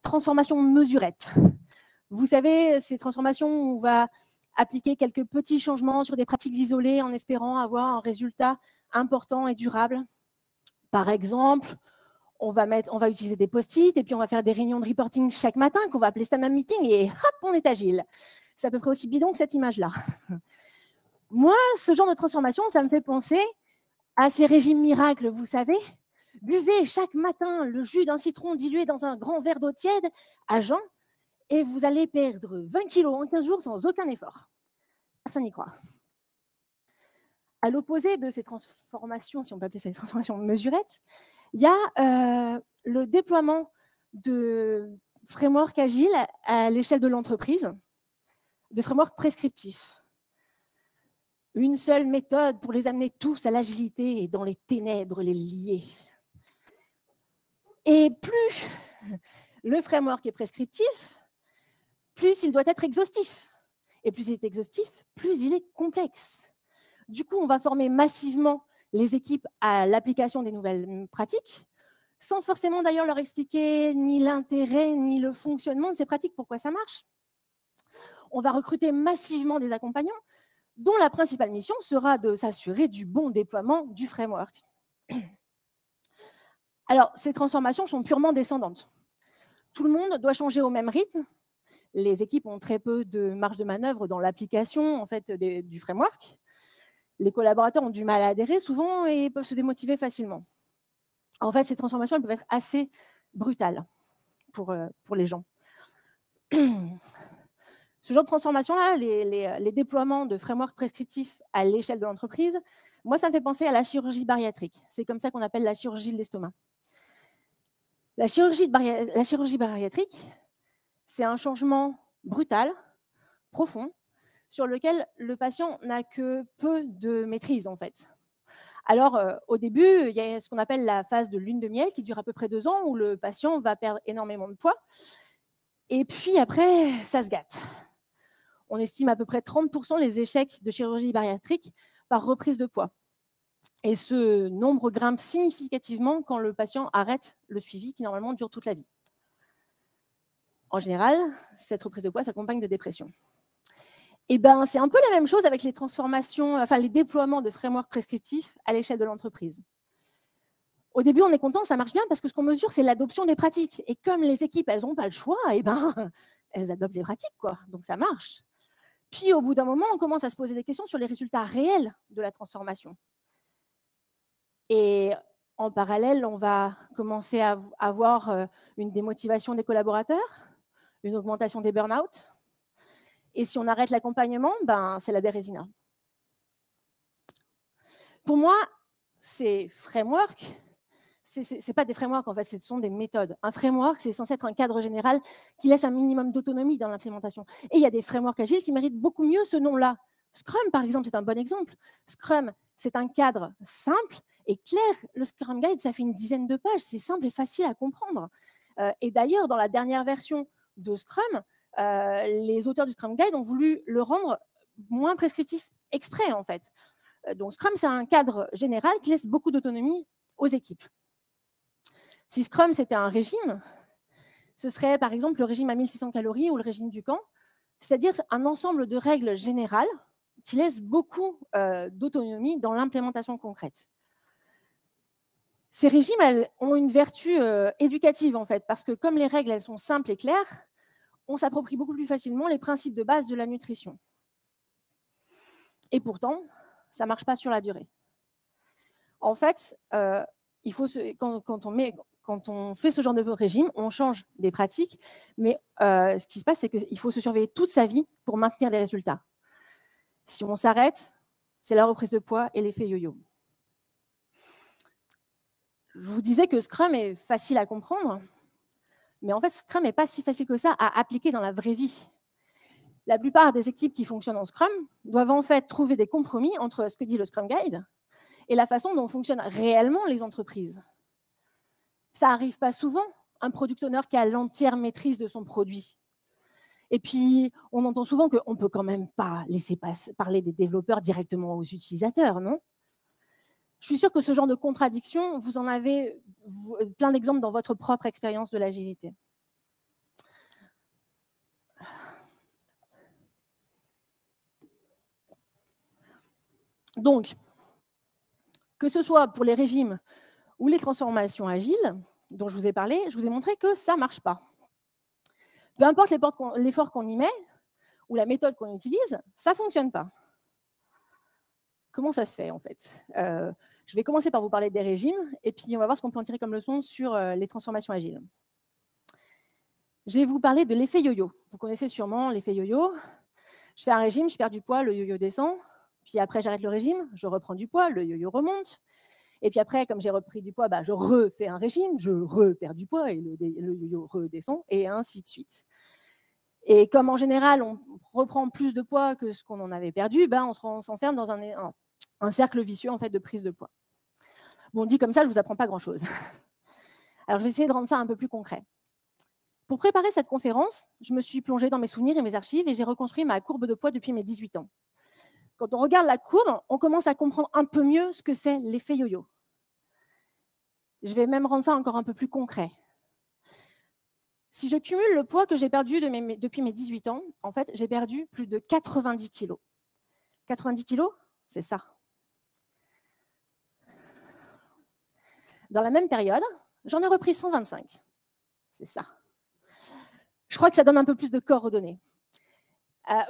transformations mesurettes. Vous savez, ces transformations où on va appliquer quelques petits changements sur des pratiques isolées en espérant avoir un résultat important et durable. Par exemple, on va utiliser des post-it et puis on va faire des réunions de reporting chaque matin qu'on va appeler stand-up meeting et hop, on est agile. C'est à peu près aussi bidon que cette image-là. Moi, ce genre de transformation, ça me fait penser à ces régimes miracles, vous savez. Buvez chaque matin le jus d'un citron dilué dans un grand verre d'eau tiède à jeun et vous allez perdre 20 kilos en 15 jours sans aucun effort. Personne n'y croit. À l'opposé de ces transformations, si on peut appeler ça des transformations mesurettes, il y a le déploiement de frameworks agiles à l'échelle de l'entreprise, de frameworks prescriptifs. Une seule méthode pour les amener tous à l'agilité et dans les ténèbres les lier. Et plus le framework est prescriptif, plus il doit être exhaustif. Et plus il est exhaustif, plus il est complexe. Du coup, on va former massivement les équipes à l'application des nouvelles pratiques, sans forcément d'ailleurs leur expliquer ni l'intérêt ni le fonctionnement de ces pratiques, pourquoi ça marche. On va recruter massivement des accompagnants dont la principale mission sera de s'assurer du bon déploiement du framework. Alors, ces transformations sont purement descendantes. Tout le monde doit changer au même rythme. Les équipes ont très peu de marge de manœuvre dans l'application en fait, du framework. Les collaborateurs ont du mal à adhérer souvent et peuvent se démotiver facilement. En fait, ces transformations elles peuvent être assez brutales pour les gens. Ce genre de transformation-là, les déploiements de frameworks prescriptifs à l'échelle de l'entreprise, moi, ça me fait penser à la chirurgie bariatrique. C'est comme ça qu'on appelle la chirurgie de l'estomac. La chirurgie bariatrique, c'est un changement brutal, profond, sur lequel le patient n'a que peu de maîtrise, en fait. Alors, au début, il y a ce qu'on appelle la phase de lune de miel qui dure à peu près 2 ans, où le patient va perdre énormément de poids. Et puis après, ça se gâte. On estime à peu près 30% les échecs de chirurgie bariatrique par reprise de poids. Et ce nombre grimpe significativement quand le patient arrête le suivi qui normalement dure toute la vie. En général, cette reprise de poids s'accompagne de dépression. Et ben, c'est un peu la même chose avec les transformations, enfin les déploiements de frameworks prescriptifs à l'échelle de l'entreprise. Au début, on est content, ça marche bien parce que ce qu'on mesure, c'est l'adoption des pratiques. Et comme les équipes, elles n'ont pas le choix, et ben, elles adoptent les pratiques, quoi. Donc ça marche. Puis au bout d'un moment, on commence à se poser des questions sur les résultats réels de la transformation. Et en parallèle, on va commencer à avoir une démotivation des collaborateurs, une augmentation des burn-out. Et si on arrête l'accompagnement, ben, c'est la dérésina. Pour moi, ces frameworks, ce n'est pas des frameworks, en fait, ce sont des méthodes. Un framework, c'est censé être un cadre général qui laisse un minimum d'autonomie dans l'implémentation. Et il y a des frameworks agiles qui méritent beaucoup mieux ce nom-là. Scrum, par exemple, c'est un bon exemple. Scrum, c'est un cadre simple et clair. Le Scrum Guide, ça fait une dizaine de pages. C'est simple et facile à comprendre. Et d'ailleurs, dans la dernière version de Scrum, les auteurs du Scrum Guide ont voulu le rendre moins prescriptif exprès, en fait. Donc, Scrum, c'est un cadre général qui laisse beaucoup d'autonomie aux équipes. Si Scrum, c'était un régime, ce serait, par exemple, le régime à 1600 calories ou le régime du camp, c'est-à-dire un ensemble de règles générales qui laissent beaucoup d'autonomie dans l'implémentation concrète. Ces régimes elles, ont une vertu éducative, en fait, parce que comme les règles elles sont simples et claires, on s'approprie beaucoup plus facilement les principes de base de la nutrition. Et pourtant, ça ne marche pas sur la durée. En fait, il faut quand on fait ce genre de régime, on change des pratiques, mais ce qui se passe, c'est qu'il faut se surveiller toute sa vie pour maintenir les résultats. Si on s'arrête, c'est la reprise de poids et l'effet yo-yo. Je vous disais que Scrum est facile à comprendre, mais en fait, Scrum n'est pas si facile que ça à appliquer dans la vraie vie. La plupart des équipes qui fonctionnent en Scrum doivent en fait trouver des compromis entre ce que dit le Scrum Guide et la façon dont fonctionnent réellement les entreprises. Ça n'arrive pas souvent, un product owner qui a l'entière maîtrise de son produit. Et puis, on entend souvent qu'on ne peut quand même pas laisser parler des développeurs directement aux utilisateurs, non ? Je suis sûre que ce genre de contradiction, vous en avez plein d'exemples dans votre propre expérience de l'agilité. Donc, que ce soit pour les régimes ou les transformations agiles, dont je vous ai parlé, je vous ai montré que ça ne marche pas. Peu importe l'effort qu'on y met ou la méthode qu'on utilise, ça ne fonctionne pas. Comment ça se fait, en fait? Je vais commencer par vous parler des régimes, et puis on va voir ce qu'on peut en tirer comme leçon sur les transformations agiles. Je vais vous parler de l'effet yo-yo. Vous connaissez sûrement l'effet yo-yo. Je fais un régime, je perds du poids, le yo-yo descend. Puis après, j'arrête le régime, je reprends du poids, le yo-yo remonte. Et puis après, comme j'ai repris du poids, je refais un régime, je perds du poids et le yo-yo redescend, et ainsi de suite. Et comme en général, on reprend plus de poids que ce qu'on en avait perdu, on s'enferme dans un cercle vicieux en fait, de prise de poids. Bon, dit comme ça, je ne vous apprends pas grand-chose. Alors, je vais essayer de rendre ça un peu plus concret. Pour préparer cette conférence, je me suis plongée dans mes souvenirs et mes archives et j'ai reconstruit ma courbe de poids depuis mes 18 ans. Quand on regarde la courbe, on commence à comprendre un peu mieux ce que c'est l'effet yo-yo. Je vais même rendre ça encore un peu plus concret. Si je cumule le poids que j'ai perdu depuis mes 18 ans, en fait, j'ai perdu plus de 90 kilos. 90 kilos, c'est ça. Dans la même période, j'en ai repris 125. C'est ça. Je crois que ça donne un peu plus de corps aux données.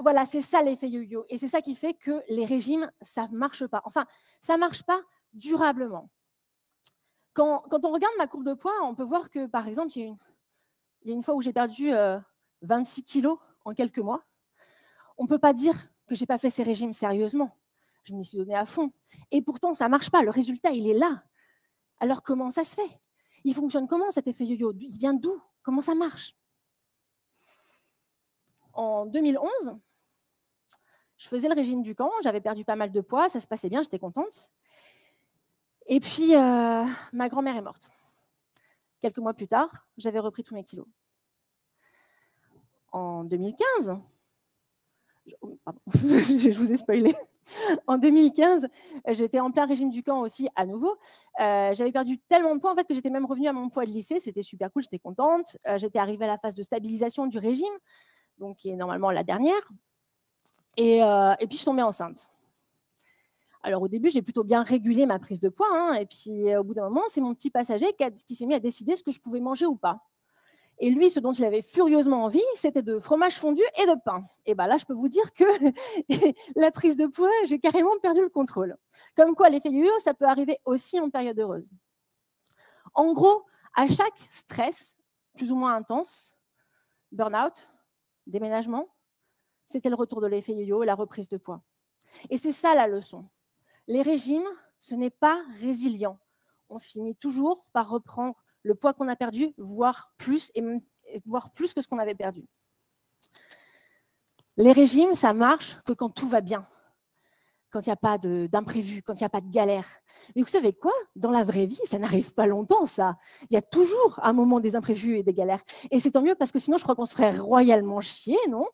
Voilà, c'est ça l'effet yo-yo. Et c'est ça qui fait que les régimes, ça ne marche pas. Enfin, ça ne marche pas durablement. Quand on regarde ma courbe de poids, on peut voir que, par exemple, il y a une fois où j'ai perdu 26 kilos en quelques mois. On ne peut pas dire que je n'ai pas fait ces régimes sérieusement. Je m'y suis donnée à fond. Et pourtant, ça ne marche pas. Le résultat, il est là. Alors, comment ça se fait? Il fonctionne comment, cet effet yo-yo? Il vient d'où? Comment ça marche? En 2011, je faisais le régime du camp. J'avais perdu pas mal de poids. Ça se passait bien. J'étais contente. Et puis, ma grand-mère est morte. Quelques mois plus tard, j'avais repris tous mes kilos. En 2015, pardon, je vous ai spoilé. En 2015, j'étais en plein régime du camp aussi, à nouveau. J'avais perdu tellement de poids en fait, que j'étais même revenue à mon poids de lycée. C'était super cool, j'étais contente. J'étais arrivée à la phase de stabilisation du régime, donc qui est normalement la dernière. Et puis, je suis tombée enceinte. Alors, au début, j'ai plutôt bien régulé ma prise de poids. Hein, et puis, au bout d'un moment, c'est mon petit passager qui s'est mis à décider ce que je pouvais manger ou pas. Et lui, ce dont il avait furieusement envie, c'était de fromage fondu et de pain. Et bien là, je peux vous dire que la prise de poids, j'ai carrément perdu le contrôle. Comme quoi, l'effet yo-yo, ça peut arriver aussi en période heureuse. En gros, à chaque stress, plus ou moins intense, burn-out, déménagement, c'était le retour de l'effet yo-yo et la reprise de poids. Et c'est ça la leçon. Les régimes, ce n'est pas résilient. On finit toujours par reprendre le poids qu'on a perdu, voire plus que ce qu'on avait perdu. Les régimes, ça marche que quand tout va bien, quand il n'y a pas d'imprévu, quand il n'y a pas de galère. Mais vous savez quoi? Dans la vraie vie, ça n'arrive pas longtemps, ça. Il y a toujours un moment des imprévus et des galères. Et c'est tant mieux parce que sinon, je crois qu'on se ferait royalement chier, non?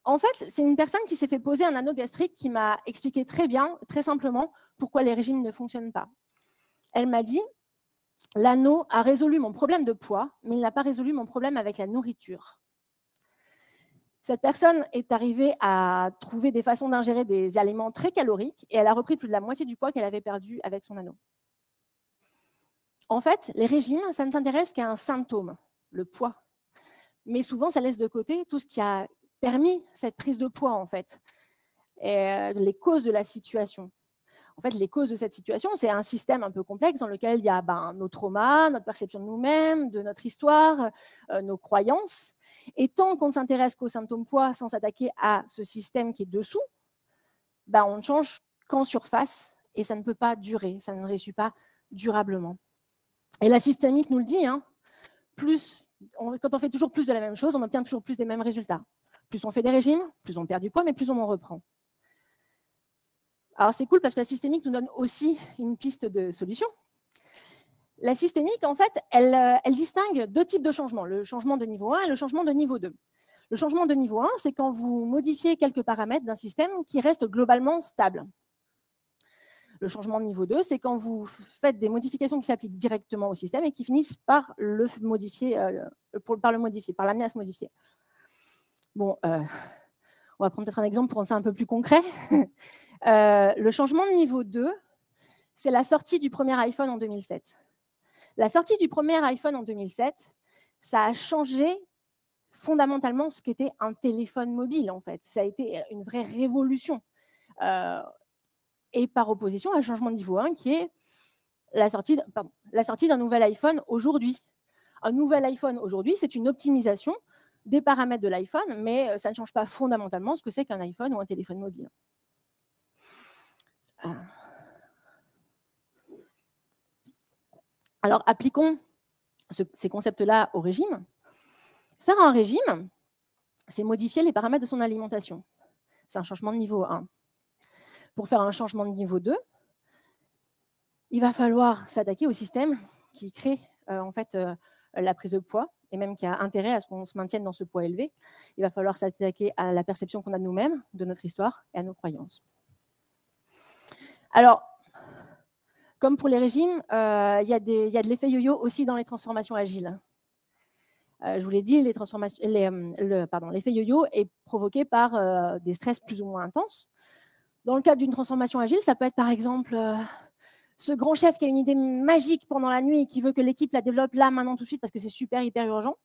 En fait, c'est une personne qui s'est fait poser un anneau gastrique qui m'a expliqué très bien, très simplement, pourquoi les régimes ne fonctionnent pas. Elle m'a dit, l'anneau a résolu mon problème de poids, mais il n'a pas résolu mon problème avec la nourriture. Cette personne est arrivée à trouver des façons d'ingérer des aliments très caloriques et elle a repris plus de la moitié du poids qu'elle avait perdu avec son anneau. En fait, les régimes, ça ne s'intéresse qu'à un symptôme, le poids. Mais souvent, ça laisse de côté tout ce qui a permis cette prise de poids, en fait, et les causes de la situation. En fait, les causes de cette situation, c'est un système un peu complexe dans lequel il y a nos traumas, notre perception de nous-mêmes, de notre histoire, nos croyances. Et tant qu'on ne s'intéresse qu'aux symptômes poids sans s'attaquer à ce système qui est dessous, on ne change qu'en surface et ça ne peut pas durer, ça ne réussit pas durablement. Et la systémique nous le dit, hein, quand on fait toujours plus de la même chose, on obtient toujours plus des mêmes résultats. Plus on fait des régimes, plus on perd du poids, mais plus on en reprend. Alors c'est cool parce que la systémique nous donne aussi une piste de solution. La systémique, en fait, elle distingue deux types de changements, le changement de niveau 1 et le changement de niveau 2. Le changement de niveau 1, c'est quand vous modifiez quelques paramètres d'un système qui reste globalement stable. Le changement de niveau 2, c'est quand vous faites des modifications qui s'appliquent directement au système et qui finissent par le modifier, par l'amener à se modifier. Bon, On va prendre peut-être un exemple pour rendre ça un peu plus concret. Le changement de niveau 2, c'est la sortie du premier iPhone en 2007. La sortie du premier iPhone en 2007, ça a changé fondamentalement ce qu'était un téléphone mobile, en fait. Ça a été une vraie révolution. Et par opposition à un changement de niveau 1 qui est la sortie d'un nouvel iPhone aujourd'hui. Un nouvel iPhone aujourd'hui, c'est une optimisation des paramètres de l'iPhone, mais ça ne change pas fondamentalement ce que c'est qu'un iPhone ou un téléphone mobile. Alors, appliquons ces concepts-là au régime. Faire un régime, c'est modifier les paramètres de son alimentation. C'est un changement de niveau 1. Pour faire un changement de niveau 2, il va falloir s'attaquer au système qui crée en fait, la prise de poids et même qui a intérêt à ce qu'on se maintienne dans ce poids élevé. Il va falloir s'attaquer à la perception qu'on a de nous-mêmes, de notre histoire et à nos croyances. Alors, comme pour les régimes, il y a de l'effet yo-yo aussi dans les transformations agiles. Je vous l'ai dit, l'effet yo-yo est provoqué par des stress plus ou moins intenses. Dans le cadre d'une transformation agile, ça peut être par exemple ce grand chef qui a une idée magique pendant la nuit et qui veut que l'équipe la développe là, maintenant, tout de suite, parce que c'est super, hyper urgent.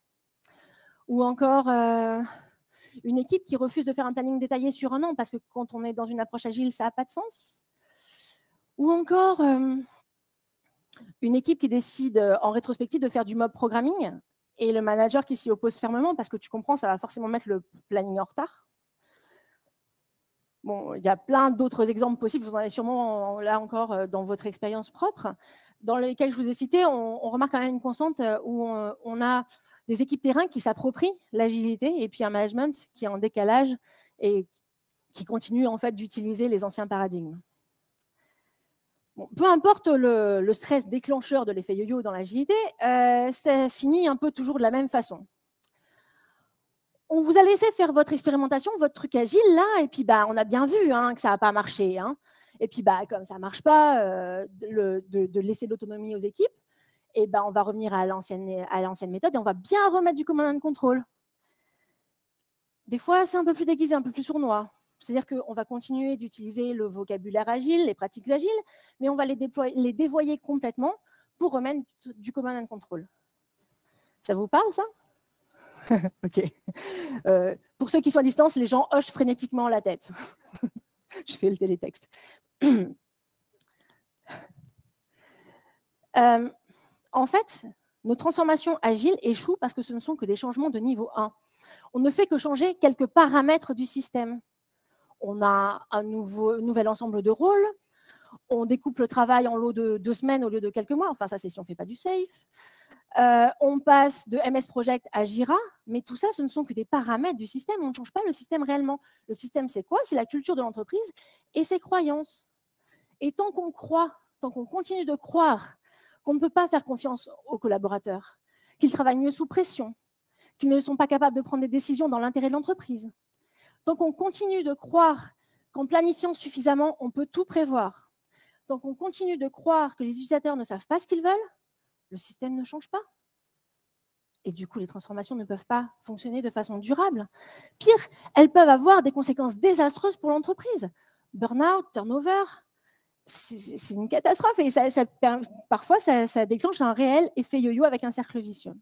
Ou encore une équipe qui refuse de faire un planning détaillé sur un an, parce que quand on est dans une approche agile, ça n'a pas de sens. Ou encore une équipe qui décide en rétrospective de faire du mob programming et le manager qui s'y oppose fermement, parce que tu comprends, ça va forcément mettre le planning en retard. Bon, il y a plein d'autres exemples possibles, vous en avez sûrement là encore dans votre expérience propre. Dans lesquels je vous ai cités, on remarque quand même une constante où on a des équipes terrain qui s'approprient l'agilité et puis un management qui est en décalage et qui continue en fait d'utiliser les anciens paradigmes. Bon, peu importe le stress déclencheur de l'effet yo-yo dans l'agilité, ça finit un peu toujours de la même façon. On vous a laissé faire votre expérimentation, votre truc agile, là, et puis on a bien vu que ça n'a pas marché. Et puis, comme ça ne marche pas, de laisser de l'autonomie aux équipes, et on va revenir à l'ancienne méthode et on va bien remettre du command and control. Des fois, c'est un peu plus déguisé, un peu plus sournois. C'est-à-dire qu'on va continuer d'utiliser le vocabulaire agile, les pratiques agiles, mais on va les dévoyer complètement pour remettre du command and control. Ça vous parle, ça ? Ok. Pour ceux qui sont à distance, les gens hochent frénétiquement la tête. Je fais le télétexte. En fait, nos transformations agiles échouent parce que ce ne sont que des changements de niveau 1. On ne fait que changer quelques paramètres du système. On a un nouvel ensemble de rôles. On découpe le travail en lots de 2 semaines au lieu de quelques mois. Enfin, ça, c'est si on ne fait pas du safe. On passe de MS Project à Jira, mais tout ça, ce ne sont que des paramètres du système. On ne change pas le système réellement. Le système, c'est quoi? C'est la culture de l'entreprise et ses croyances. Et tant qu'on continue de croire qu'on ne peut pas faire confiance aux collaborateurs, qu'ils travaillent mieux sous pression, qu'ils ne sont pas capables de prendre des décisions dans l'intérêt de l'entreprise, tant qu'on continue de croire qu'en planifiant suffisamment, on peut tout prévoir, tant qu'on continue de croire que les utilisateurs ne savent pas ce qu'ils veulent, le système ne change pas. Et du coup, les transformations ne peuvent pas fonctionner de façon durable. Pire, elles peuvent avoir des conséquences désastreuses pour l'entreprise. Burnout, turnover, c'est une catastrophe. Et parfois, ça déclenche un réel effet yo-yo avec un cercle vicieux.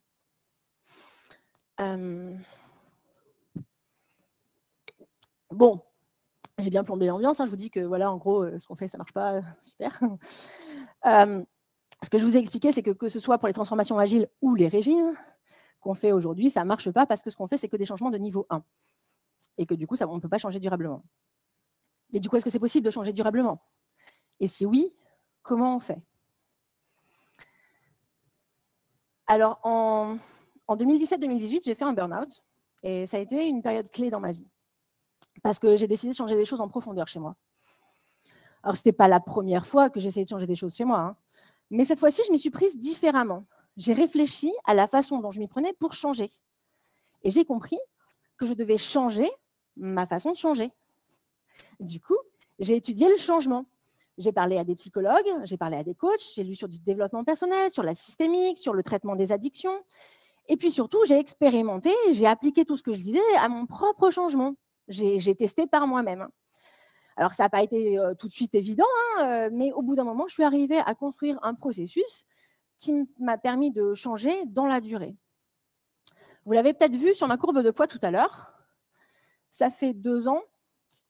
Bon, j'ai bien plombé l'ambiance. Je vous dis que voilà, en gros, ce qu'on fait, ça ne marche pas. Super. Ce que je vous ai expliqué, c'est que ce soit pour les transformations agiles ou les régimes qu'on fait aujourd'hui, ça ne marche pas parce que ce qu'on fait, c'est que des changements de niveau 1. Et que du coup, on ne peut pas changer durablement. Et du coup, est-ce que c'est possible de changer durablement? Et si oui, comment on fait? Alors, en 2017-2018, j'ai fait un burn-out. Et ça a été une période clé dans ma vie. Parce que j'ai décidé de changer des choses en profondeur chez moi. Alors, ce n'était pas la première fois que j'essayais de changer des choses chez moi. Mais cette fois-ci, je m'y suis prise différemment. J'ai réfléchi à la façon dont je m'y prenais pour changer. Et j'ai compris que je devais changer ma façon de changer. Du coup, j'ai étudié le changement. J'ai parlé à des psychologues, j'ai parlé à des coachs, j'ai lu sur du développement personnel, sur la systémique, sur le traitement des addictions. Et puis surtout, j'ai expérimenté, j'ai appliqué tout ce que je disais à mon propre changement. J'ai testé par moi-même. Alors, ça n'a pas été tout de suite évident, hein, mais au bout d'un moment, je suis arrivée à construire un processus qui m'a permis de changer dans la durée. Vous l'avez peut-être vu sur ma courbe de poids tout à l'heure. Ça fait 2 ans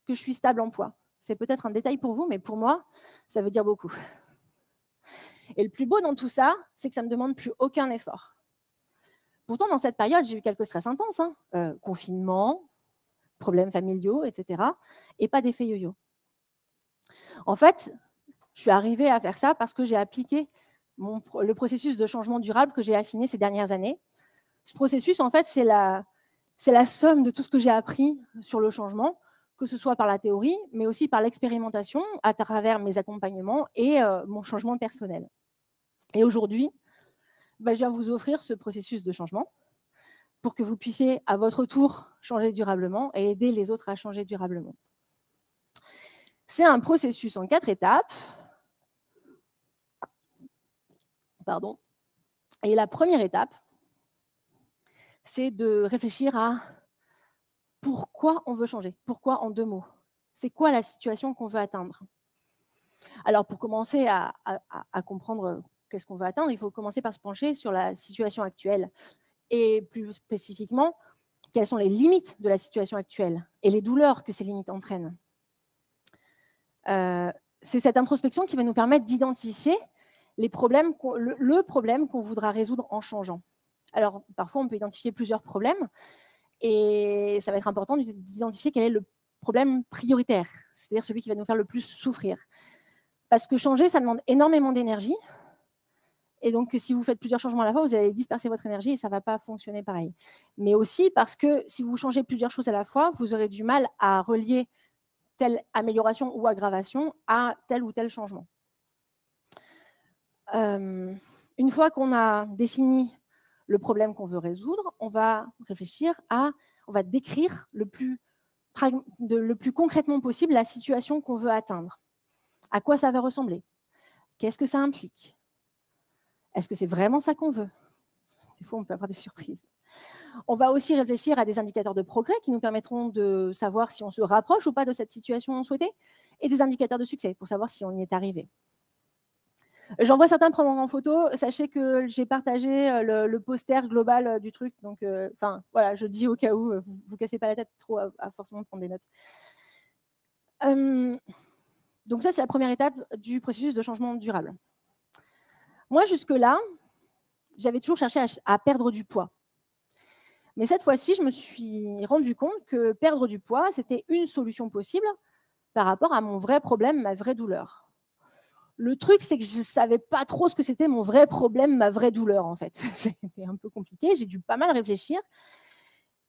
que je suis stable en poids. C'est peut-être un détail pour vous, mais pour moi, ça veut dire beaucoup. Et le plus beau dans tout ça, c'est que ça ne me demande plus aucun effort. Pourtant, dans cette période, j'ai eu quelques stress intenses, hein, confinement, problèmes familiaux, etc. Et pas d'effet yo-yo. En fait, je suis arrivée à faire ça parce que j'ai appliqué le processus de changement durable que j'ai affiné ces dernières années. Ce processus, en fait, c'est la somme de tout ce que j'ai appris sur le changement, que ce soit par la théorie, mais aussi par l'expérimentation à travers mes accompagnements et mon changement personnel. Et aujourd'hui, je viens vous offrir ce processus de changement pour que vous puissiez, à votre tour, changer durablement et aider les autres à changer durablement. C'est un processus en 4 étapes. Pardon. Et la première étape, c'est de réfléchir à pourquoi on veut changer. Pourquoi en 2 mots. C'est quoi la situation qu'on veut atteindre? Alors, pour commencer à comprendre qu'est-ce qu'on veut atteindre, il faut commencer par se pencher sur la situation actuelle. Et plus spécifiquement, quelles sont les limites de la situation actuelle et les douleurs que ces limites entraînent. C'est cette introspection qui va nous permettre d'identifier le problème qu'on voudra résoudre en changeant. Alors, parfois, on peut identifier plusieurs problèmes et ça va être important d'identifier quel est le problème prioritaire, c'est-à-dire celui qui va nous faire le plus souffrir. Parce que changer, ça demande énormément d'énergie. Et donc, si vous faites plusieurs changements à la fois, vous allez disperser votre énergie et ça ne va pas fonctionner pareil. Mais aussi parce que si vous changez plusieurs choses à la fois, vous aurez du mal à relier telle amélioration ou aggravation à tel ou tel changement. Une fois qu'on a défini le problème qu'on veut résoudre, on va réfléchir on va décrire le plus concrètement possible la situation qu'on veut atteindre. À quoi ça va ressembler? Qu'est-ce que ça implique? Est-ce que c'est vraiment ça qu'on veut? Des fois, on peut avoir des surprises. On va aussi réfléchir à des indicateurs de progrès qui nous permettront de savoir si on se rapproche ou pas de cette situation souhaitée, et des indicateurs de succès pour savoir si on y est arrivé. J'en vois certains prendre en photo. Sachez que j'ai partagé le poster global du truc. Donc, voilà, je dis au cas où, vous ne cassez pas la tête trop à forcément prendre des notes. Donc ça, c'est la première étape du processus de changement durable. Moi, jusque-là, j'avais toujours cherché à perdre du poids. Mais cette fois-ci, je me suis rendu compte que perdre du poids, c'était une solution possible par rapport à mon vrai problème, ma vraie douleur. Le truc, c'est que je ne savais pas trop ce que c'était mon vrai problème, ma vraie douleur, en fait. C'était un peu compliqué, j'ai dû pas mal réfléchir.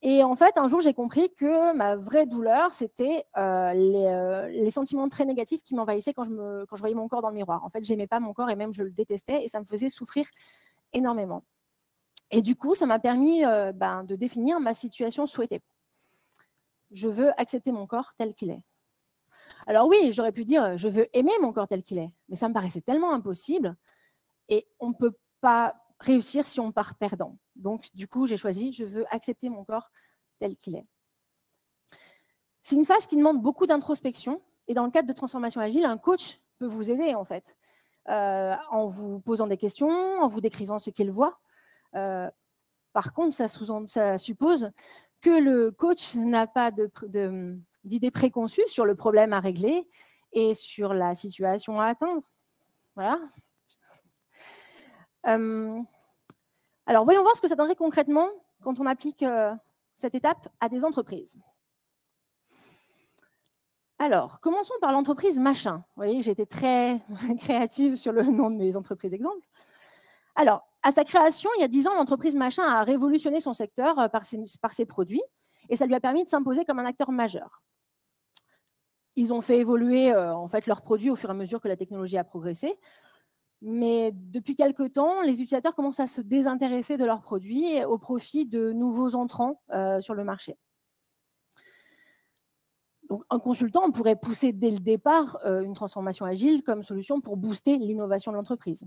Et en fait, un jour, j'ai compris que ma vraie douleur, c'était les sentiments très négatifs qui m'envahissaient quand je voyais mon corps dans le miroir. En fait, je n'aimais pas mon corps et même je le détestais et ça me faisait souffrir énormément. Et du coup, ça m'a permis de définir ma situation souhaitée. Je veux accepter mon corps tel qu'il est. Alors oui, j'aurais pu dire je veux aimer mon corps tel qu'il est, mais ça me paraissait tellement impossible et on ne peut pas réussir si on part perdant. Donc, du coup, j'ai choisi je veux accepter mon corps tel qu'il est. C'est une phase qui demande beaucoup d'introspection et dans le cadre de transformation agile, un coach peut vous aider en fait, en vous posant des questions, en vous décrivant ce qu'il voit. Par contre, ça suppose que le coach n'a pas d'idées préconçues sur le problème à régler et sur la situation à atteindre. Voilà. Alors, voyons voir ce que ça donnerait concrètement quand on applique cette étape à des entreprises. Alors, commençons par l'entreprise machin. Vous voyez, j'ai été très créative sur le nom de mes entreprises exemples. Alors, à sa création, il y a 10 ans, l'entreprise machin a révolutionné son secteur par ses produits et ça lui a permis de s'imposer comme un acteur majeur. Ils ont fait évoluer en fait, leurs produits au fur et à mesure que la technologie a progressé. Mais depuis quelques temps, les utilisateurs commencent à se désintéresser de leurs produits au profit de nouveaux entrants sur le marché. Donc, un consultant pourrait pousser dès le départ une transformation agile comme solution pour booster l'innovation de l'entreprise.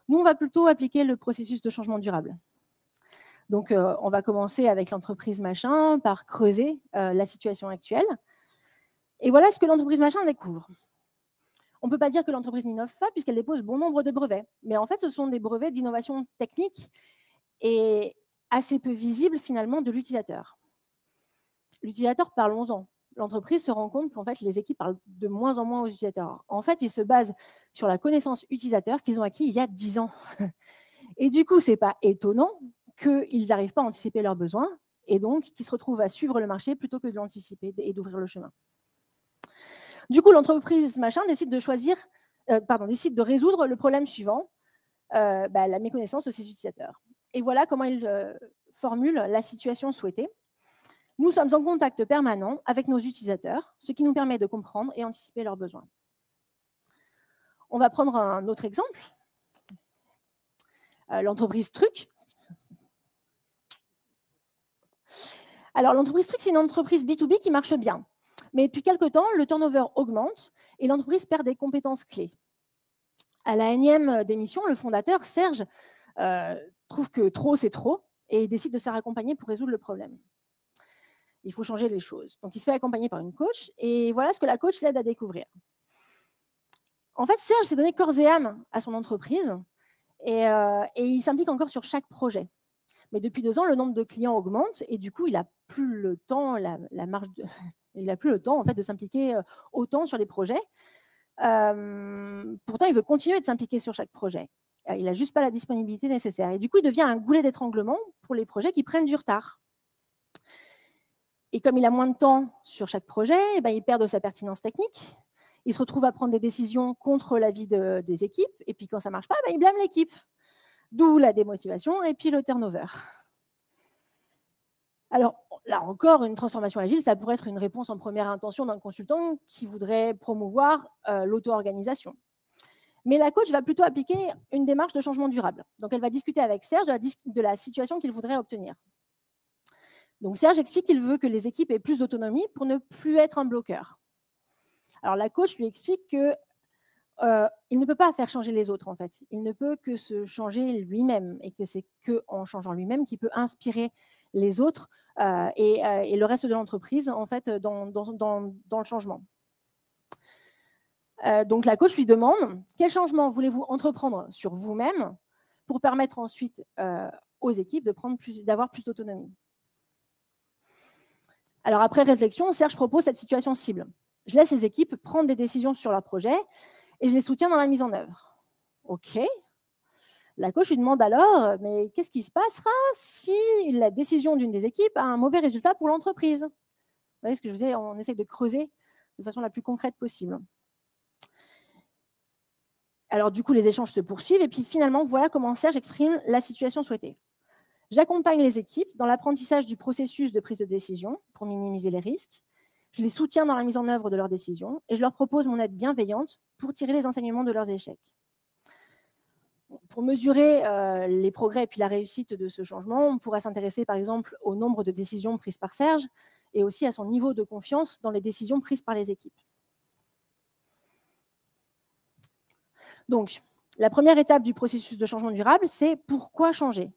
Nous, on va plutôt appliquer le processus de changement durable. Donc, on va commencer avec l'entreprise machin par creuser la situation actuelle. Et voilà ce que l'entreprise machin découvre. On ne peut pas dire que l'entreprise n'innove pas puisqu'elle dépose bon nombre de brevets. Mais en fait, ce sont des brevets d'innovation technique et assez peu visibles finalement de l'utilisateur. L'utilisateur, parlons-en. L'entreprise se rend compte qu'en fait, les équipes parlent de moins en moins aux utilisateurs. En fait, ils se basent sur la connaissance utilisateur qu'ils ont acquis il y a 10 ans. Et du coup, ce n'est pas étonnant qu'ils n'arrivent pas à anticiper leurs besoins et donc qu'ils se retrouvent à suivre le marché plutôt que de l'anticiper et d'ouvrir le chemin. Du coup, l'entreprise machin décide décide de résoudre le problème suivant, la méconnaissance de ses utilisateurs. Et voilà comment il formule la situation souhaitée. Nous sommes en contact permanent avec nos utilisateurs, ce qui nous permet de comprendre et anticiper leurs besoins. On va prendre un autre exemple. L'entreprise Truc. Alors, l'entreprise Truc, c'est une entreprise B2B qui marche bien. Mais depuis quelque temps, le turnover augmente et l'entreprise perd des compétences clés. À la énième démission, le fondateur, Serge, trouve que trop, c'est trop et décide de se faire accompagner pour résoudre le problème. Il faut changer les choses. Donc, il se fait accompagner par une coach et voilà ce que la coach l'aide à découvrir. En fait, Serge s'est donné corps et âme à son entreprise et il s'implique encore sur chaque projet. Mais depuis 2 ans, le nombre de clients augmente et du coup, il n'a plus le temps, il n'a plus le temps en fait, de s'impliquer autant sur les projets. Pourtant, il veut continuer de s'impliquer sur chaque projet. Il n'a juste pas la disponibilité nécessaire. Et du coup, il devient un goulet d'étranglement pour les projets qui prennent du retard. Et comme il a moins de temps sur chaque projet, il perd de sa pertinence technique. Il se retrouve à prendre des décisions contre l'avis des équipes. Et puis, quand ça ne marche pas, il blâme l'équipe. D'où la démotivation et puis le turnover. Alors, là encore, une transformation agile, ça pourrait être une réponse en première intention d'un consultant qui voudrait promouvoir l'auto-organisation. Mais la coach va plutôt appliquer une démarche de changement durable. Donc, elle va discuter avec Serge de la situation qu'il voudrait obtenir. Donc, Serge explique qu'il veut que les équipes aient plus d'autonomie pour ne plus être un bloqueur. Alors, la coach lui explique que il ne peut pas faire changer les autres, en fait. Il ne peut que se changer lui-même et que c'est qu'en changeant lui-même qu'il peut inspirer les autres et le reste de l'entreprise, en fait, dans le changement. Donc, la coach lui demande « Quel changement voulez-vous entreprendre sur vous-même pour permettre ensuite aux équipes d'avoir plus d'autonomie ?» Alors, après réflexion, Serge propose cette situation cible. Je laisse les équipes prendre des décisions sur leur projet et je les soutiens dans la mise en œuvre. OK. La coach lui demande alors, mais qu'est-ce qui se passera si la décision d'une des équipes a un mauvais résultat pour l'entreprise? Vous voyez ce que je disais, on essaie de creuser de façon la plus concrète possible. Alors du coup, les échanges se poursuivent et puis finalement, voilà comment Serge exprime la situation souhaitée. J'accompagne les équipes dans l'apprentissage du processus de prise de décision pour minimiser les risques. Je les soutiens dans la mise en œuvre de leurs décisions et je leur propose mon aide bienveillante pour tirer les enseignements de leurs échecs. Pour mesurer les progrès et puis la réussite de ce changement, on pourrait s'intéresser par exemple au nombre de décisions prises par Serge et aussi à son niveau de confiance dans les décisions prises par les équipes. Donc, la première étape du processus de changement durable, c'est pourquoi changer?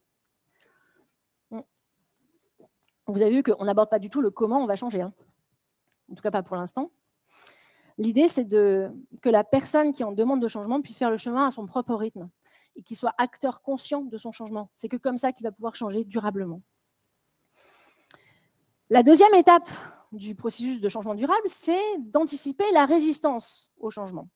Vous avez vu qu'on n'aborde pas du tout le comment on va changer, hein. En tout cas pas pour l'instant. L'idée, c'est que la personne qui en demande de changement puisse faire le chemin à son propre rythme et qu'il soit acteur conscient de son changement. C'est que comme ça qu'il va pouvoir changer durablement. La deuxième étape du processus de changement durable, c'est d'anticiper la résistance au changement.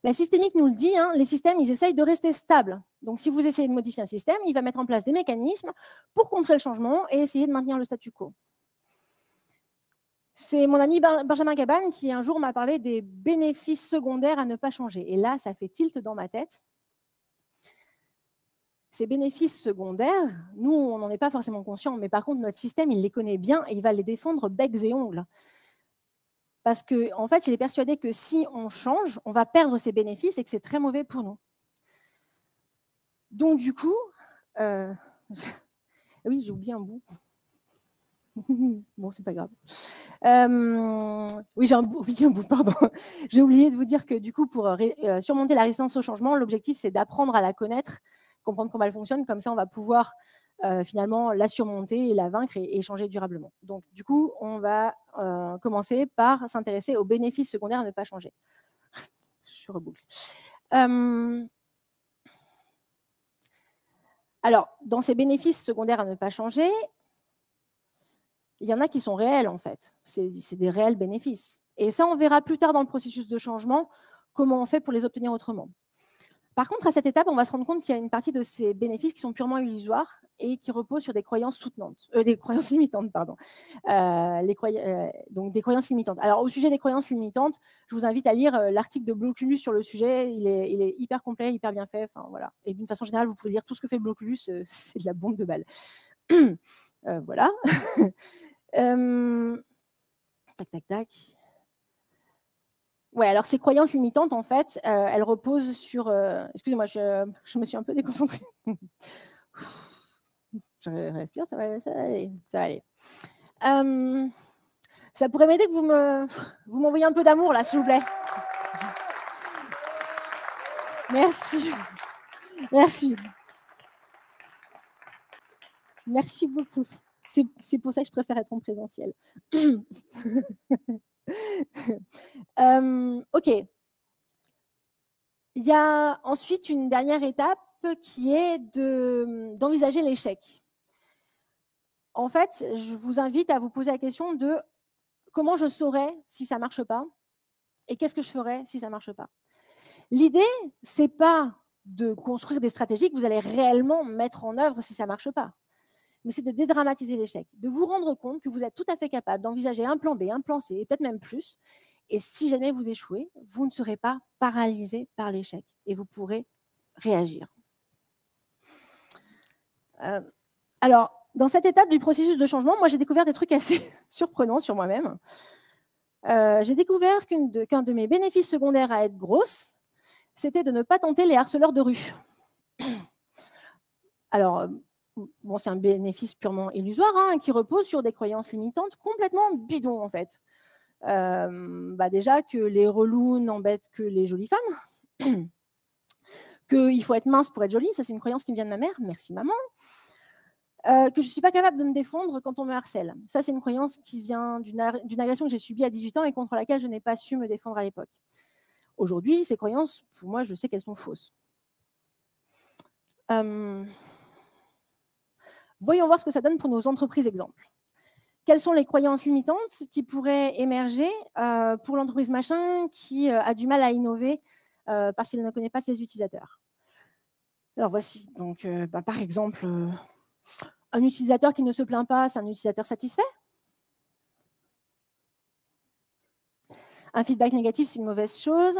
La systémique nous le dit, hein, les systèmes, ils essayent de rester stables. Donc, si vous essayez de modifier un système, il va mettre en place des mécanismes pour contrer le changement et essayer de maintenir le statu quo. C'est mon ami Benjamin Gabane qui, un jour, m'a parlé des bénéfices secondaires à ne pas changer. Et là, ça fait tilt dans ma tête. Ces bénéfices secondaires, nous, on n'en est pas forcément conscient, mais par contre, notre système, il les connaît bien et il va les défendre becs et ongles. Parce qu'en fait, il est persuadé que si on change, on va perdre ses bénéfices et que c'est très mauvais pour nous. Donc, du coup, oui, j'ai oublié un bout. Bon, c'est pas grave. Oui, j'ai oublié un bout, pardon. J'ai oublié de vous dire que du coup, pour surmonter la résistance au changement, l'objectif, c'est d'apprendre à la connaître, comprendre comment elle fonctionne. Comme ça, on va pouvoir finalement la surmonter et la vaincre et changer durablement. Donc, du coup, on va commencer par s'intéresser aux bénéfices secondaires à ne pas changer. Je reboucle. Alors, dans ces bénéfices secondaires à ne pas changer, il y en a qui sont réels, en fait. C'est des réels bénéfices. Et ça, on verra plus tard dans le processus de changement comment on fait pour les obtenir autrement. Par contre, à cette étape, on va se rendre compte qu'il y a une partie de ces bénéfices qui sont purement illusoires et qui reposent sur des croyances soutenantes, des croyances limitantes, pardon. Donc des croyances limitantes. Alors, au sujet des croyances limitantes, je vous invite à lire l'article de Bloculus sur le sujet. Il est hyper complet, hyper bien fait. Enfin, voilà. Et d'une façon générale, vous pouvez lire tout ce que fait Bloculus, c'est de la bombe de balle. Voilà. Tac, tac, tac. Ouais, alors ces croyances limitantes, en fait, elles reposent sur... Excusez-moi, je me suis un peu déconcentrée. Je respire, ça va aller. Ça va aller. Ça pourrait m'aider que vous m'envoyiez un peu d'amour, là, s'il vous plaît. Merci. Merci. Merci beaucoup. C'est pour ça que je préfère être en présentiel. OK. Il y a ensuite une dernière étape qui est d'envisager l'échec. En fait, je vous invite à vous poser la question de comment je saurais si ça ne marche pas et qu'est-ce que je ferais si ça ne marche pas. L'idée, ce n'est pas de construire des stratégies que vous allez réellement mettre en œuvre si ça ne marche pas, mais c'est de dédramatiser l'échec, de vous rendre compte que vous êtes tout à fait capable d'envisager un plan B, un plan C, et peut-être même plus. Et si jamais vous échouez, vous ne serez pas paralysé par l'échec et vous pourrez réagir. Alors, dans cette étape du processus de changement, moi, j'ai découvert des trucs assez surprenants sur moi-même. J'ai découvert qu'un de mes bénéfices secondaires à être grosse, c'était de ne pas tenter les harceleurs de rue. Alors, bon, c'est un bénéfice purement illusoire, hein, qui repose sur des croyances limitantes complètement bidons, en fait. Déjà que les relous n'embêtent que les jolies femmes, qu'il faut être mince pour être jolie, ça c'est une croyance qui me vient de ma mère, merci maman, que je ne suis pas capable de me défendre quand on me harcèle. Ça c'est une croyance qui vient d'une agression que j'ai subie à 18 ans et contre laquelle je n'ai pas su me défendre à l'époque. Aujourd'hui, ces croyances, pour moi, je sais qu'elles sont fausses. Voyons voir ce que ça donne pour nos entreprises exemples. Quelles sont les croyances limitantes qui pourraient émerger pour l'entreprise machin qui a du mal à innover parce qu'elle ne connaît pas ses utilisateurs? Alors voici, donc, par exemple, un utilisateur qui ne se plaint pas, c'est un utilisateur satisfait. Un feedback négatif, c'est une mauvaise chose.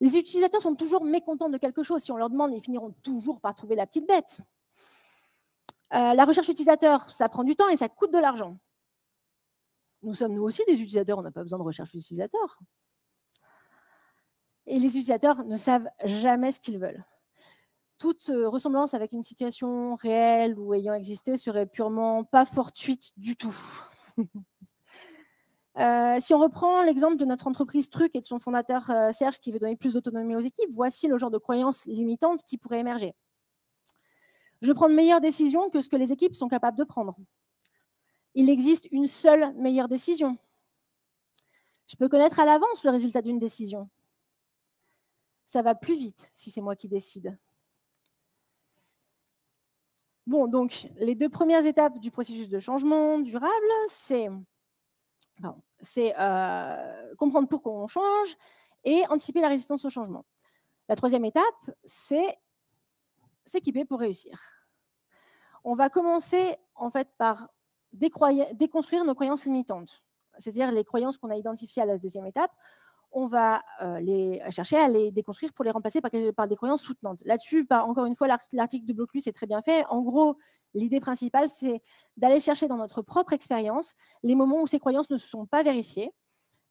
Les utilisateurs sont toujours mécontents de quelque chose. Si on leur demande, ils finiront toujours par trouver la petite bête. La recherche utilisateur, ça prend du temps et ça coûte de l'argent. Nous sommes nous aussi des utilisateurs, on n'a pas besoin de recherche utilisateur. Et les utilisateurs ne savent jamais ce qu'ils veulent. Toute ressemblance avec une situation réelle ou ayant existé serait purement pas fortuite du tout. Si on reprend l'exemple de notre entreprise Truc et de son fondateur Serge qui veut donner plus d'autonomie aux équipes, voici le genre de croyances limitantes qui pourraient émerger. Je prends de meilleures décisions que ce que les équipes sont capables de prendre. Il existe une seule meilleure décision. Je peux connaître à l'avance le résultat d'une décision. Ça va plus vite si c'est moi qui décide. Bon, donc, les deux premières étapes du processus de changement durable, c'est comprendre pourquoi on change et anticiper la résistance au changement. La troisième étape, c'est s'équiper pour réussir. On va commencer en fait par déconstruire nos croyances limitantes, c'est-à-dire les croyances qu'on a identifiées à la deuxième étape. On va chercher à les déconstruire pour les remplacer par des croyances soutenantes. Là-dessus, encore une fois, l'article de Bloculus est très bien fait. En gros, l'idée principale, c'est d'aller chercher dans notre propre expérience les moments où ces croyances ne se sont pas vérifiées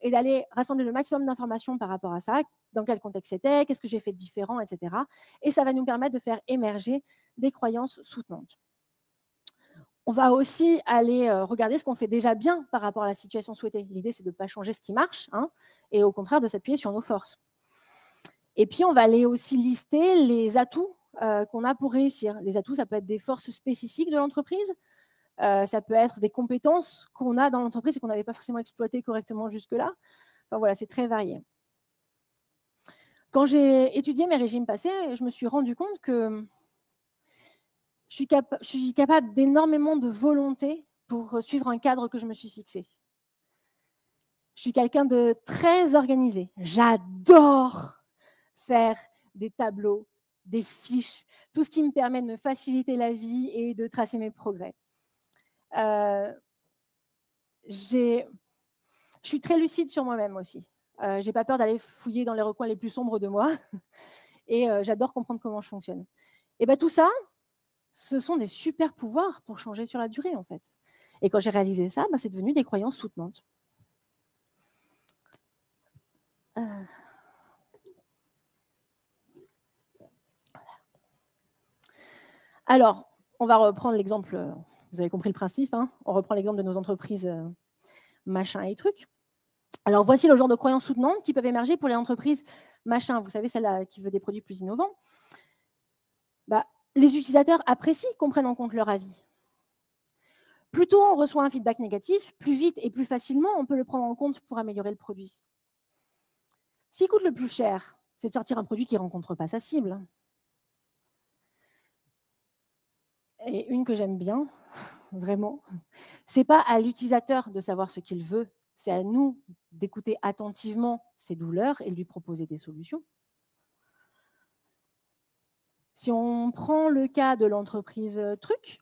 et d'aller rassembler le maximum d'informations par rapport à ça, dans quel contexte c'était, qu'est-ce que j'ai fait de différent, etc. Et ça va nous permettre de faire émerger des croyances soutenantes. On va aussi aller regarder ce qu'on fait déjà bien par rapport à la situation souhaitée. L'idée, c'est de ne pas changer ce qui marche, hein, et au contraire de s'appuyer sur nos forces. Et puis, on va aller aussi lister les atouts qu'on a pour réussir. Les atouts, ça peut être des forces spécifiques de l'entreprise, ça peut être des compétences qu'on a dans l'entreprise et qu'on n'avait pas forcément exploitées correctement jusque-là. Enfin voilà, c'est très varié. Quand j'ai étudié mes régimes passés, je me suis rendu compte que je suis capable d'énormément de volonté pour suivre un cadre que je me suis fixé. Je suis quelqu'un de très organisé. J'adore faire des tableaux, des fiches, tout ce qui me permet de me faciliter la vie et de tracer mes progrès. Je suis très lucide sur moi-même aussi. Je n'ai pas peur d'aller fouiller dans les recoins les plus sombres de moi et j'adore comprendre comment je fonctionne. Et bien tout ça, ce sont des super pouvoirs pour changer sur la durée en fait. Et quand j'ai réalisé ça, c'est devenu des croyances soutenantes. Alors, on va reprendre l'exemple, vous avez compris le principe, hein, on reprend l'exemple de nos entreprises machin et trucs. Alors, voici le genre de croyances soutenantes qui peuvent émerger pour les entreprises machin. Vous savez, celle qui veut des produits plus innovants. Les utilisateurs apprécient qu'on prenne en compte leur avis. Plus tôt on reçoit un feedback négatif, plus vite et plus facilement on peut le prendre en compte pour améliorer le produit. Ce qui coûte le plus cher, c'est de sortir un produit qui ne rencontre pas sa cible. Et une que j'aime bien, vraiment, ce n'est pas à l'utilisateur de savoir ce qu'il veut, c'est à nous d'écouter attentivement ses douleurs et de lui proposer des solutions. Si on prend le cas de l'entreprise Truc,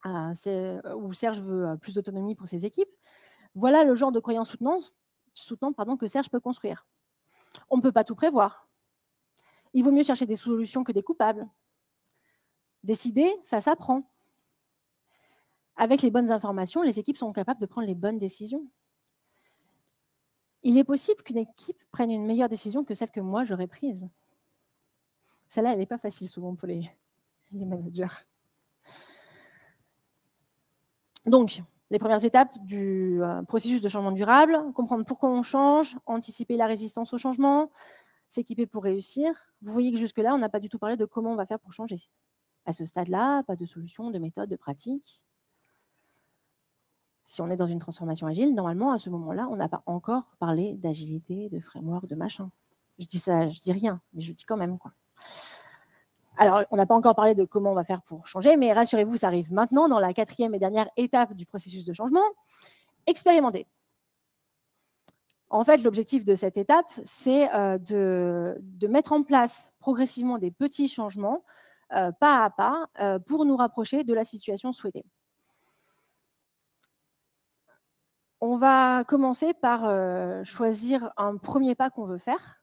où Serge veut plus d'autonomie pour ses équipes, voilà le genre de croyances soutenantes que Serge peut construire. On ne peut pas tout prévoir. Il vaut mieux chercher des solutions que des coupables. Décider, ça s'apprend. Avec les bonnes informations, les équipes sont capables de prendre les bonnes décisions. Il est possible qu'une équipe prenne une meilleure décision que celle que moi j'aurais prise. Celle-là, elle n'est pas facile souvent pour les managers. Donc, les premières étapes du processus de changement durable, comprendre pourquoi on change, anticiper la résistance au changement, s'équiper pour réussir. Vous voyez que jusque-là, on n'a pas du tout parlé de comment on va faire pour changer. À ce stade-là, pas de solution, de méthode, de pratique. Si on est dans une transformation agile, normalement, à ce moment-là, on n'a pas encore parlé d'agilité, de framework, de machin. Je dis ça, je dis rien, mais je dis quand même, quoi. Alors, on n'a pas encore parlé de comment on va faire pour changer, mais rassurez-vous, ça arrive maintenant dans la 4e et dernière étape du processus de changement, expérimenter. En fait, l'objectif de cette étape, c'est de mettre en place progressivement des petits changements, pas à pas, pour nous rapprocher de la situation souhaitée. On va commencer par choisir un premier pas qu'on veut faire.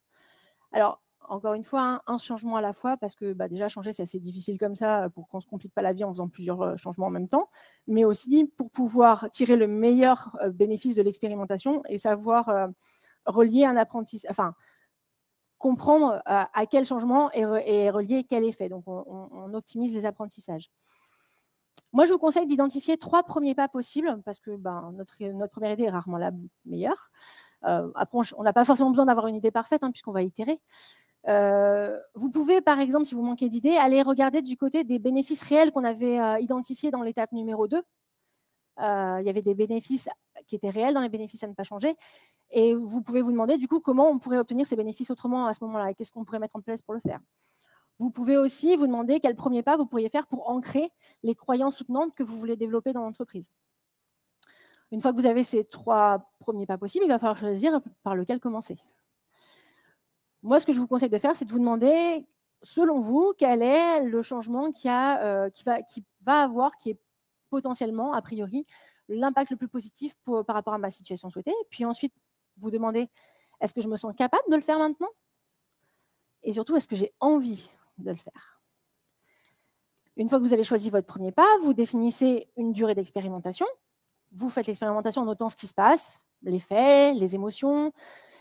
Alors, encore une fois, un changement à la fois, parce que déjà, changer, c'est assez difficile comme ça, pour qu'on ne se complique pas la vie en faisant plusieurs changements en même temps, mais aussi pour pouvoir tirer le meilleur bénéfice de l'expérimentation et savoir relier un apprentissage, enfin, comprendre à quel changement et relier quel effet. Donc, on optimise les apprentissages. Moi, je vous conseille d'identifier 3 premiers pas possibles, parce que notre première idée est rarement la meilleure. Après, on n'a pas forcément besoin d'avoir une idée parfaite, puisqu'on va itérer. Vous pouvez, par exemple, si vous manquez d'idées, aller regarder du côté des bénéfices réels qu'on avait identifiés dans l'étape numéro 2. Il y avait des bénéfices qui étaient réels dans les bénéfices à ne pas changer. Et vous pouvez vous demander, du coup, comment on pourrait obtenir ces bénéfices autrement à ce moment-là et qu'est-ce qu'on pourrait mettre en place pour le faire. Vous pouvez aussi vous demander quel premier pas vous pourriez faire pour ancrer les croyances soutenantes que vous voulez développer dans l'entreprise. Une fois que vous avez ces 3 premiers pas possibles, il va falloir choisir par lequel commencer. Moi, ce que je vous conseille de faire, c'est de vous demander, selon vous, quel est le changement qui va avoir, qui est potentiellement, a priori, l'impact le plus positif par rapport à ma situation souhaitée. Puis ensuite, vous demandez, est-ce que je me sens capable de le faire maintenant? Et surtout, est-ce que j'ai envie de le faire? Une fois que vous avez choisi votre premier pas, vous définissez une durée d'expérimentation. Vous faites l'expérimentation en notant ce qui se passe, les faits, les émotions,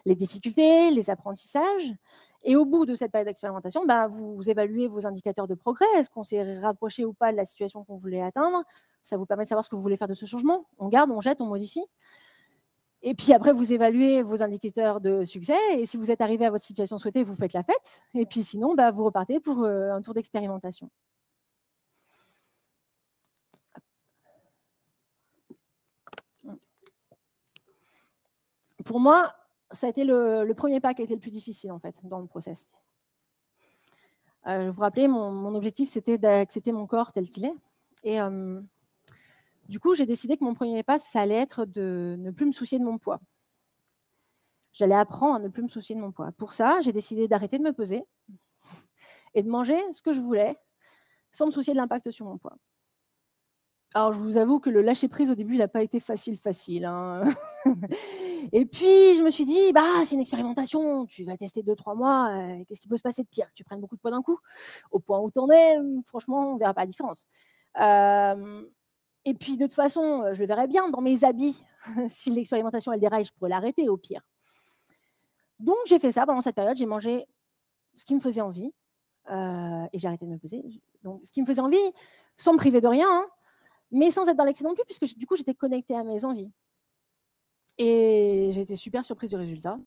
les difficultés, les apprentissages. Et au bout de cette période d'expérimentation, vous évaluez vos indicateurs de progrès. Est-ce qu'on s'est rapproché ou pas de la situation qu'on voulait atteindre? Ça vous permet de savoir ce que vous voulez faire de ce changement. On garde, on jette, on modifie. Et puis après, vous évaluez vos indicateurs de succès. Et si vous êtes arrivé à votre situation souhaitée, vous faites la fête. Et puis sinon, bah, vous repartez pour un tour d'expérimentation. Pour moi, ça a été le premier pas qui a été le plus difficile en fait dans le process. Vous vous rappelez, mon objectif, c'était d'accepter mon corps tel qu'il est. Et du coup, j'ai décidé que mon premier pas, ça allait être de ne plus me soucier de mon poids. J'allais apprendre à ne plus me soucier de mon poids. Pour ça, j'ai décidé d'arrêter de me peser et de manger ce que je voulais sans me soucier de l'impact sur mon poids. Alors, je vous avoue que le lâcher-prise au début, il n'a pas été facile. Hein. Et puis, je me suis dit, bah, c'est une expérimentation, tu vas tester 2-3 mois, qu'est-ce qui peut se passer de pire? Que tu prennes beaucoup de poids d'un coup? Au point où tu en es, franchement, on ne verra pas la différence. Et puis, de toute façon, je le verrai bien dans mes habits. Si l'expérimentation, elle déraille, je pourrais l'arrêter au pire. Donc, j'ai fait ça pendant cette période, j'ai mangé ce qui me faisait envie et j'ai arrêté de me peser. Donc, ce qui me faisait envie, sans me priver de rien, hein, mais sans être dans l'excès non plus, puisque du coup, j'étais connectée à mes envies. Et j'ai été super surprise du résultat.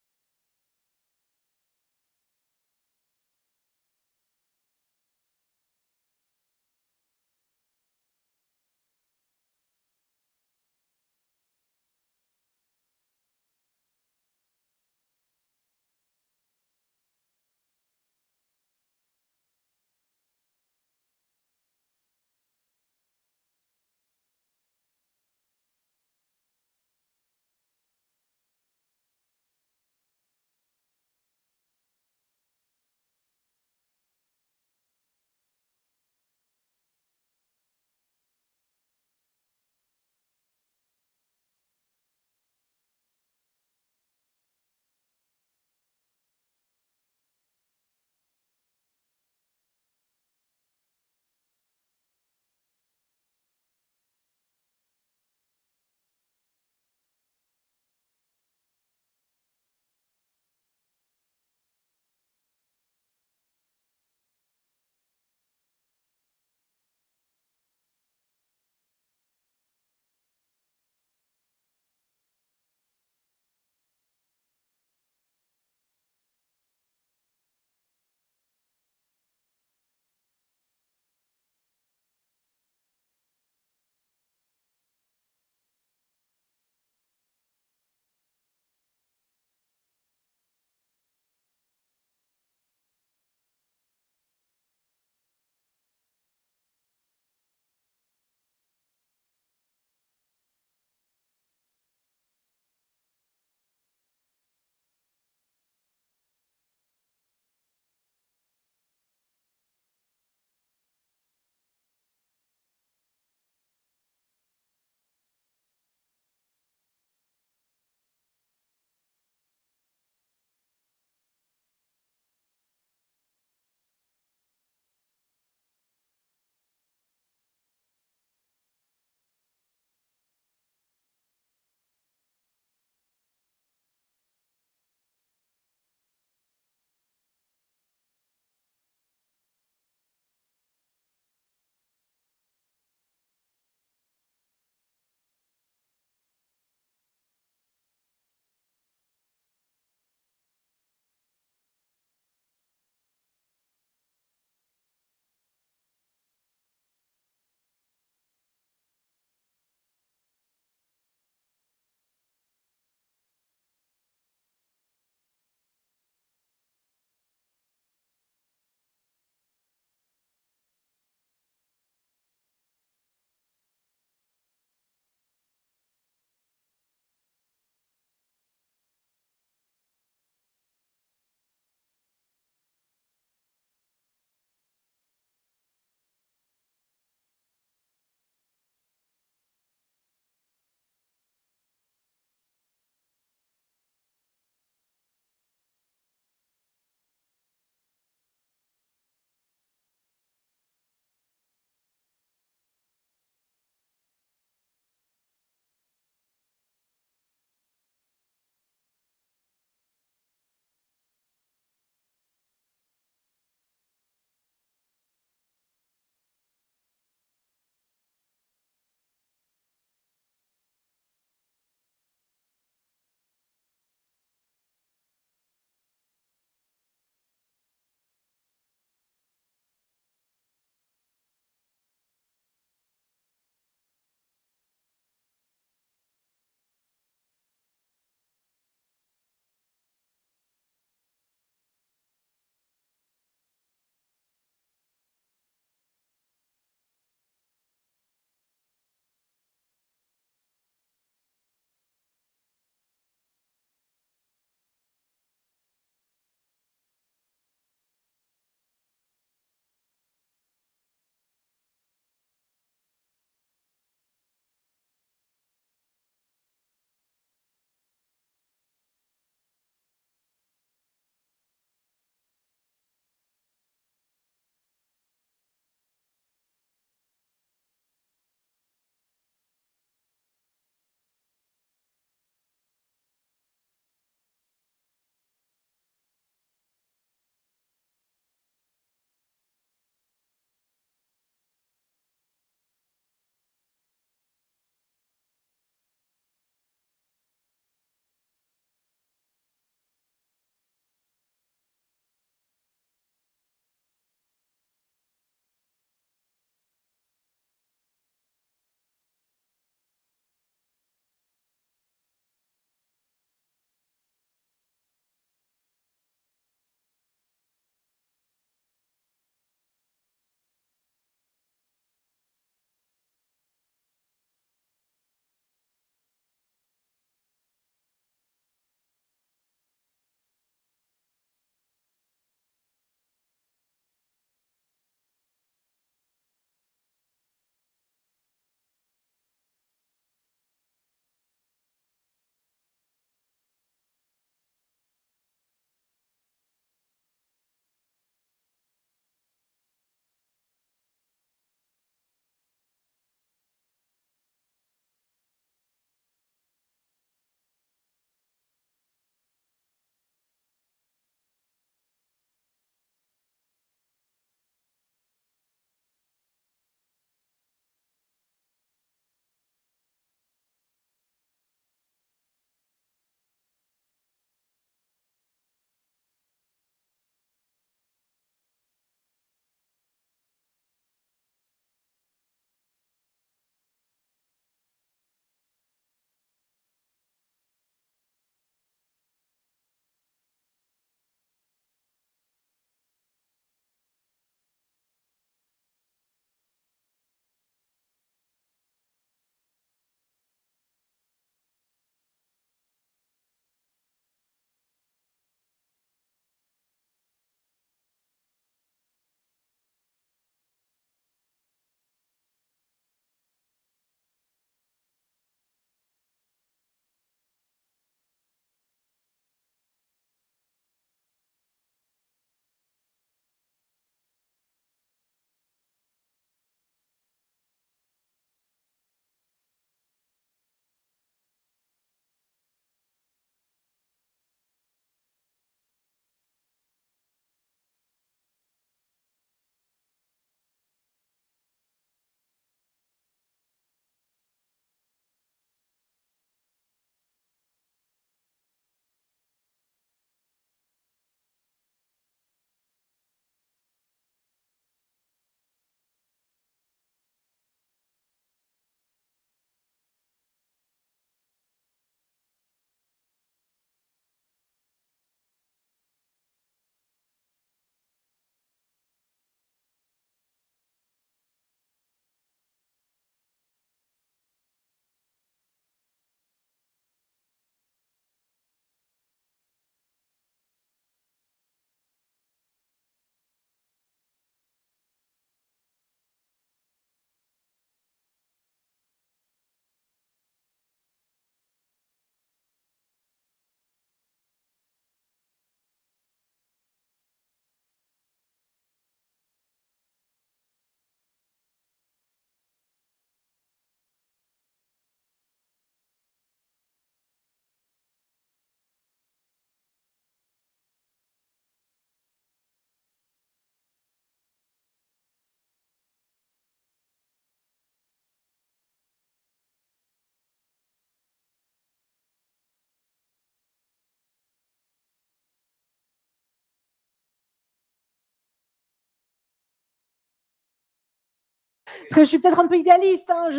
Je suis peut-être un peu idéaliste. Hein,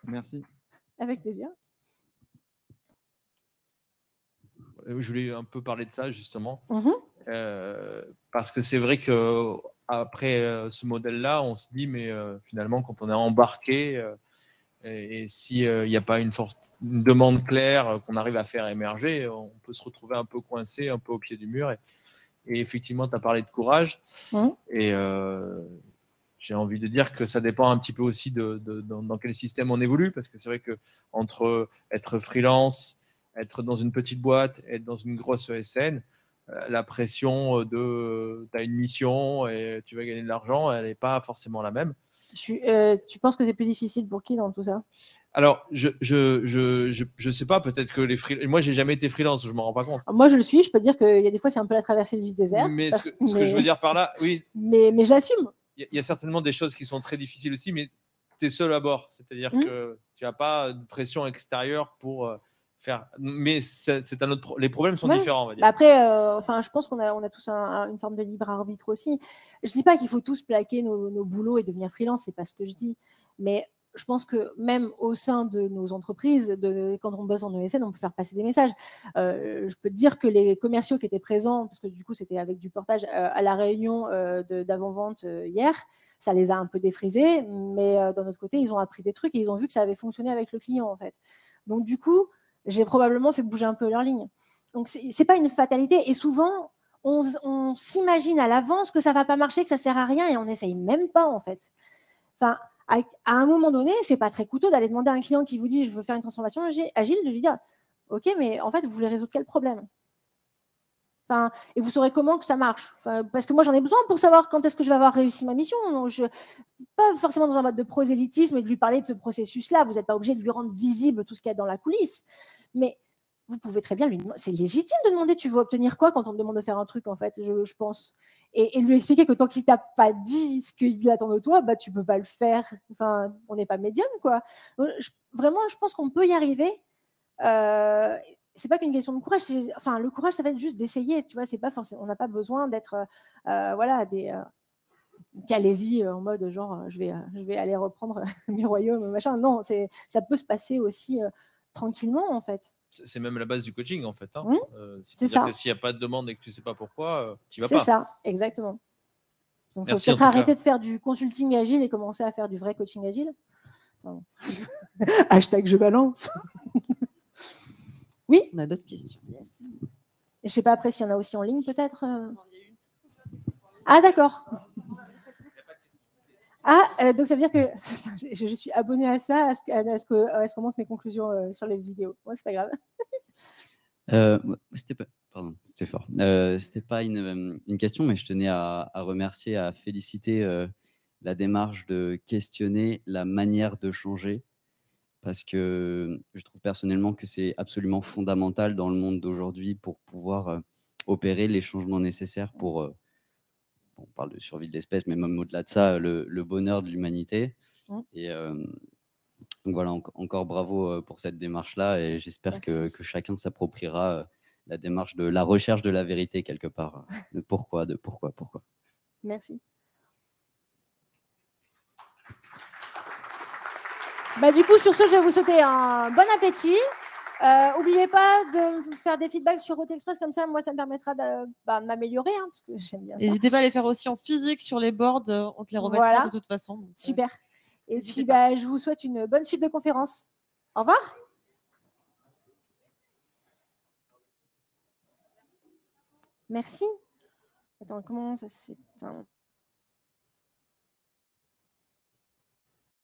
Merci. Avec plaisir. Je voulais un peu parler de ça, justement. Parce que c'est vrai qu'après ce modèle-là, on se dit, mais finalement, quand on est embarqué, et s'il n'y a pas une demande claire qu'on arrive à faire émerger, on peut se retrouver un peu coincé, un peu au pied du mur. Et effectivement, tu as parlé de courage. Et j'ai envie de dire que ça dépend un petit peu aussi dans quel système on évolue, parce que c'est vrai qu'entre être freelance, être dans une petite boîte, être dans une grosse ESN, la pression de tu as une mission et tu vas gagner de l'argent, elle n'est pas forcément la même. Tu penses que c'est plus difficile pour qui dans tout ça? Alors, je sais pas, peut-être que les freelances... Moi, j'ai jamais été freelance, je m'en rends pas compte. Moi, je le suis, je peux te dire qu'il y a des fois, c'est un peu la traversée du désert. Mais ce que je veux dire par là, oui. Mais j'assume. Il y a certainement des choses qui sont très difficiles aussi, mais tu es seul à bord. C'est-à-dire que tu n'as pas de pression extérieure pour faire. Mais c'est un autre. Les problèmes sont différents, on va dire. Après, je pense qu'on a tous une forme de libre arbitre aussi. Je ne dis pas qu'il faut tous plaquer nos boulots et devenir freelance, c'est pas ce que je dis. Mais je pense que même au sein de nos entreprises, quand on bosse en ESN, on peut faire passer des messages. Je peux te dire que les commerciaux qui étaient présents, parce que du coup c'était avec du portage à la réunion d'avant-vente hier, ça les a un peu défrisés, mais d'un autre côté, ils ont appris des trucs et ils ont vu que ça avait fonctionné avec le client en fait. Donc du coup, j'ai probablement fait bouger un peu leur ligne. Donc c'est pas une fatalité et souvent on s'imagine à l'avance que ça va pas marcher, que ça sert à rien et on n'essaye même pas en fait. Enfin, à un moment donné, c'est pas très coûteux d'aller demander à un client qui vous dit je veux faire une transformation agile, de lui dire ok, mais en fait vous voulez résoudre quel problème? Et vous saurez comment que ça marche. Parce que moi j'en ai besoin pour savoir quand est-ce que je vais avoir réussi ma mission. Donc, pas forcément dans un mode de prosélytisme et de lui parler de ce processus-là. Vous n'êtes pas obligé de lui rendre visible tout ce qu'il y a dans la coulisse. Mais vous pouvez très bien lui demander. C'est légitime de demander tu veux obtenir quoi quand on te demande de faire un truc en fait, je pense. Et de lui expliquer que tant qu'il t'a pas dit ce qu'il attend de toi, bah tu peux pas le faire. Enfin, on n'est pas médium quoi. Donc, vraiment, je pense qu'on peut y arriver. C'est pas qu'une question de courage. Le courage, ça va être juste d'essayer. Tu vois, c'est pas forcément. On n'a pas besoin d'être, des Calaisie en mode genre, je vais aller reprendre mes royaumes, machin. Non, ça peut se passer aussi tranquillement en fait. C'est même la base du coaching en fait. Hein. C'est-à-dire que s'il n'y a pas de demande et que tu ne sais pas pourquoi, tu vas pas. C'est ça, exactement. Donc, il faut peut-être arrêter de faire du consulting agile et commencer à faire du vrai coaching agile. Hashtag je balance. Oui. On a d'autres questions. Yes. Je ne sais pas après s'il y en a aussi en ligne peut-être. Ah d'accord. Donc ça veut dire que je suis abonnée à ça, à ce qu'on montre mes conclusions sur les vidéos. Moi, c'est pas grave. C'était fort. C'était pas une question, mais je tenais à remercier, à féliciter la démarche de questionner la manière de changer, parce que je trouve personnellement que c'est absolument fondamental dans le monde d'aujourd'hui pour pouvoir opérer les changements nécessaires pour, on parle de survie de l'espèce, mais même au-delà de ça, le bonheur de l'humanité. Et donc voilà, encore bravo pour cette démarche-là, et j'espère que chacun s'appropriera la démarche de la recherche de la vérité quelque part, de pourquoi. Merci. Du coup, sur ce, je vais vous souhaiter un bon appétit. N'oubliez pas de faire des feedbacks sur Route Express, comme ça, moi, ça me permettra de m'améliorer, hein, parce que j'aime bien ça. N'hésitez pas à les faire aussi en physique sur les boards, on te les remettra de toute façon. Donc, super. Et puis, je vous souhaite une bonne suite de conférences. Au revoir. Merci. Attends, comment ça s'éteint ?